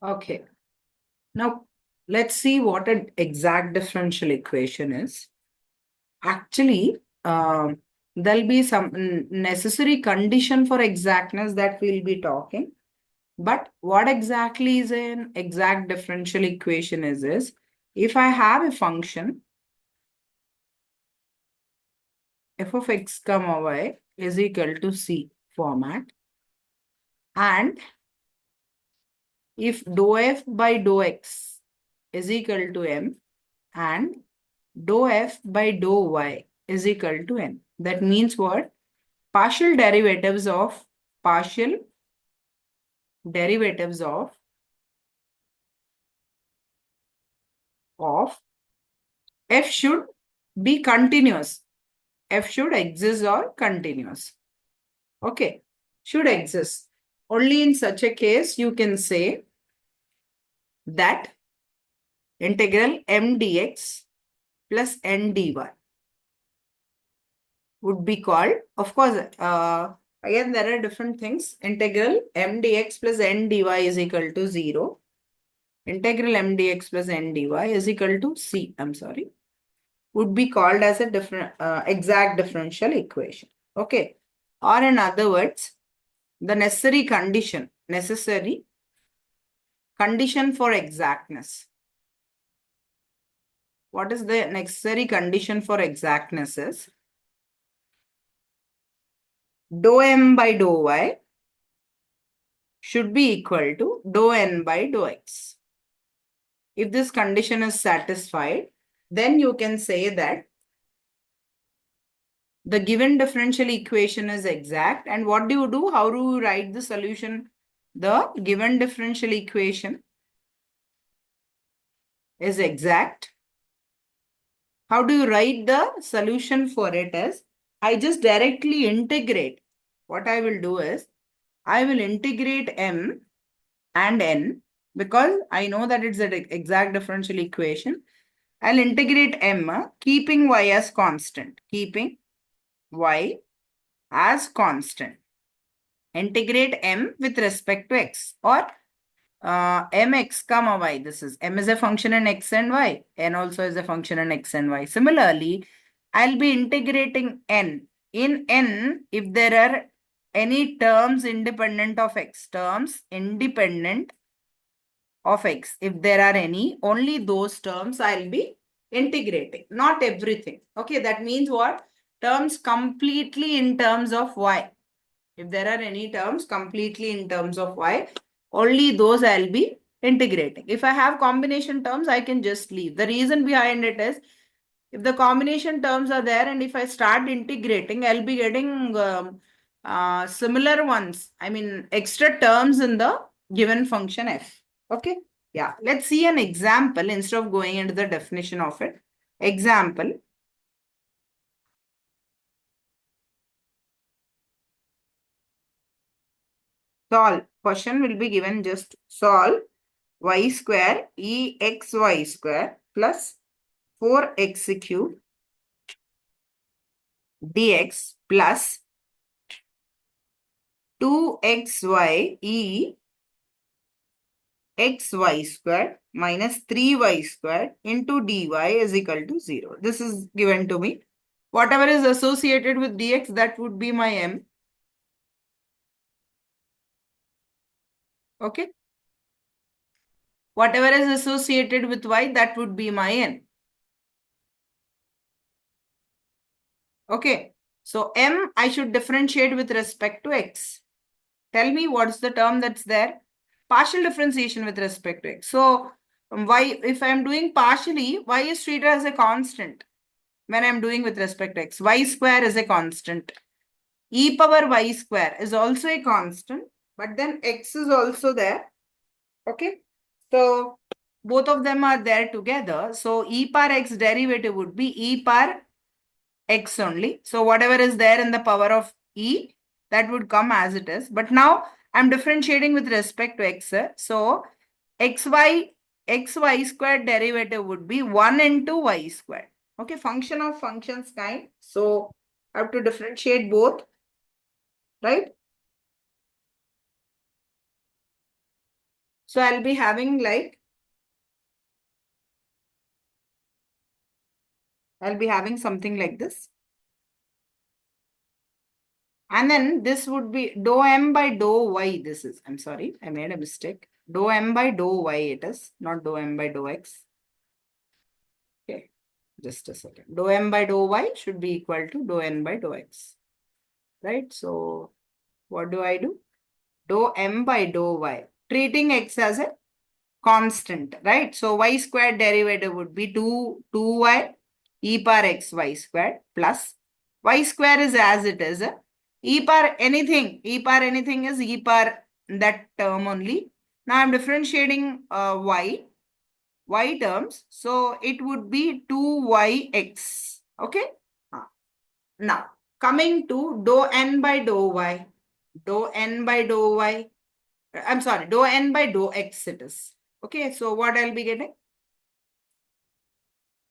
Okay. Now, let's see what an exact differential equation is. Actually, there'll be some necessary condition for exactness that we'll be talking. But what exactly is an exact differential equation is if I have a function f of x comma y is equal to c format, and if dou f by dou x is equal to m and dou f by dou y is equal to n. That means what? Partial derivatives of partial derivatives of f should be continuous. F should exist or continuous. Okay, should exist. Only in such a case you can say that integral m dx plus n dy would be called, of course, again there are different things. Integral m dx plus n dy is equal to 0. Integral m dx plus n dy is equal to c, I'm sorry, would be called as a different exact differential equation. Okay, or in other words, the necessary condition for exactness. What is the necessary condition for exactness is dou m by dou y should be equal to dou n by dou x. If this condition is satisfied, then you can say that the given differential equation is exact. And what do you do? How do you write the solution? The given differential equation is exact. How do you write the solution for it as? I just directly integrate. What I will do is, I will integrate m and n because I know that it's an exact differential equation. I'll integrate m keeping y as constant. Keeping y as constant. Integrate m with respect to x or mx comma y. This is m is a function in x and y. N also is a function in x and y. Similarly, I'll be integrating n. In n, if there are any terms independent of x, if there are any, only those terms I'll be integrating, not everything. Okay, that means what? Terms completely in terms of y. If there are any terms completely in terms of y, only those I'll be integrating. If I have combination terms, I can just leave. The reason behind it is, if the combination terms are there and if I start integrating, I'll be getting similar ones. I mean, extra terms in the given function f. Okay. Yeah. Let's see an example instead of going into the definition of it. Example. Solve. Question will be given, just solve y square exy square plus 4x cube dx plus 2xy xy square minus 3y square into dy is equal to 0. This is given to me. Whatever is associated with dx, that would be my m. Okay. Whatever is associated with y, that would be my n. Okay. So m, I should differentiate with respect to x. Tell me what's the term that's there? Partial differentiation with respect to x. So y, if I'm doing partially, y is treated as a constant when I'm doing with respect to x. Y square is a constant. E power y square is also a constant, but then x is also there. Okay. So both of them are there together. So e power x derivative would be e power x only. So whatever is there in the power of e, that would come as it is. But now I'm differentiating with respect to x. So xy squared derivative would be 1 into y squared. Okay, function of functions kind. So I have to differentiate both, right? So I'll be having like, I'll be having something like this. And then this would be dou m by dou y. This is, I'm sorry, I made a mistake. Dou m by dou y it is, not dou m by dou x. Okay, just a second. Dou m by dou y should be equal to dou n by dou x. Right? So what do I do? Dou m by dou y. Treating x as a constant, right? So y squared derivative would be 2y e power x y squared plus y square is as it is. E power anything is e power that term only. Now I'm differentiating y terms. So it would be 2yx. Okay. Now coming to dou n by dou y. Dou n by dou y. I'm sorry, dou n by dou x it is. Okay, so what I'll be getting?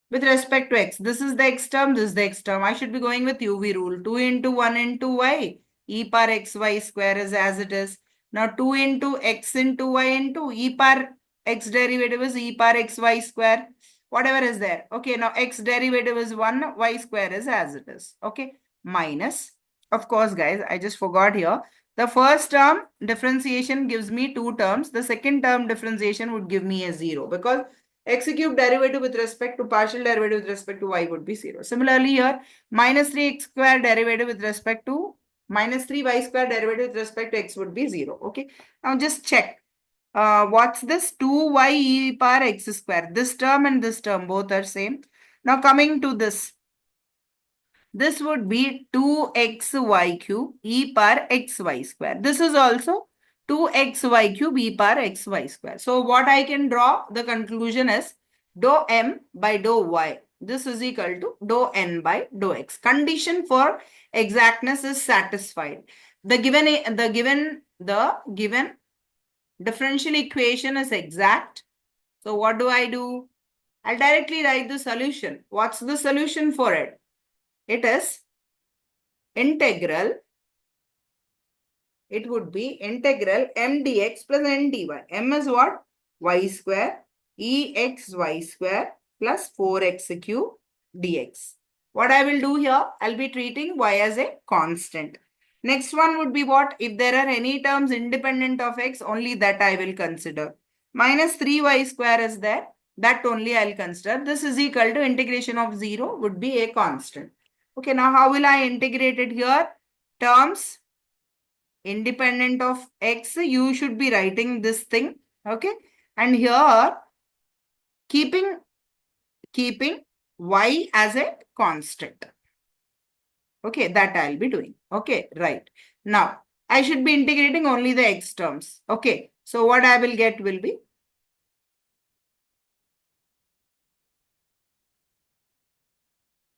With respect to x, this is the x term, this is the x term. I should be going with UV rule. 2 into 1 into y, e power xy square is as it is. Now 2 into x into y into e power x derivative is e power xy square. Whatever is there. Okay, now x derivative is 1, y square is as it is. Okay, minus. Of course, guys, I just forgot here. The first term differentiation gives me 2 terms. The second term differentiation would give me a 0 because x cube derivative with respect to partial derivative with respect to y would be 0. Similarly here, minus 3x square derivative with respect to minus 3y square derivative with respect to x would be 0. Okay. Now just check. What's this? 2y e power x square. This term and this term both are same. Now coming to this. This would be 2xy cube e power xy square. This is also 2xy cube e power xy square. So what I can draw, the conclusion is dou m by dou y. This is equal to dou n by dou x. Condition for exactness is satisfied. The given differential equation is exact. So what do I do? I'll directly write the solution. What's the solution for it? It is integral, it would be integral m dx plus n dy. M is what? Y square exy square plus 4x cube dx. What I will do here, I'll be treating y as a constant. Next one would be what? If there are any terms independent of x, only that I will consider. Minus 3y square is there. That only I'll consider. This is equal to integration of 0 would be a constant. Okay, now how will I integrate it here? Terms independent of x, you should be writing this thing. Okay, and here keeping y as a constant. Okay, that I'll be doing. Okay, right. Now I should be integrating only the x terms. Okay, so what I will get will be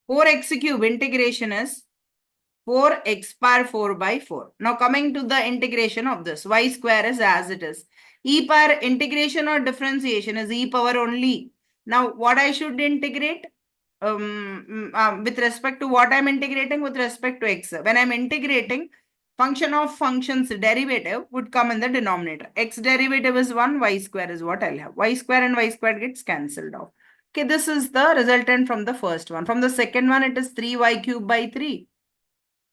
4x cube integration is 4x power 4 by 4. Now coming to the integration of this, y square is as it is. E power integration or differentiation is e power only. Now what I should integrate? With respect to what I'm integrating with respect to x. When I'm integrating, function of functions derivative would come in the denominator. X derivative is 1, y square is what I'll have. Y square and y square gets cancelled off. Okay, this is the resultant from the first one. From the second one, it is 3y cube by 3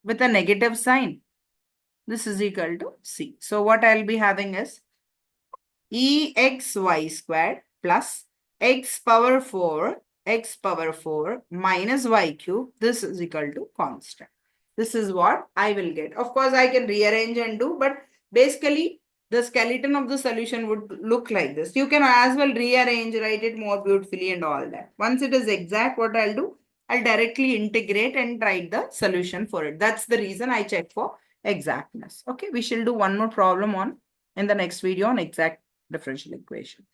with a negative sign. This is equal to C. So what I'll be having is exy squared plus x power 4 minus y cube. This is equal to constant. This is what I will get. Of course, I can rearrange and do, but basically the skeleton of the solution would look like this. You can as well rearrange, write it more beautifully and all that. Once it is exact, what I'll do, I'll directly integrate and write the solution for it. That's the reason I check for exactness. Okay, we shall do one more problem on in the next video on exact differential equation.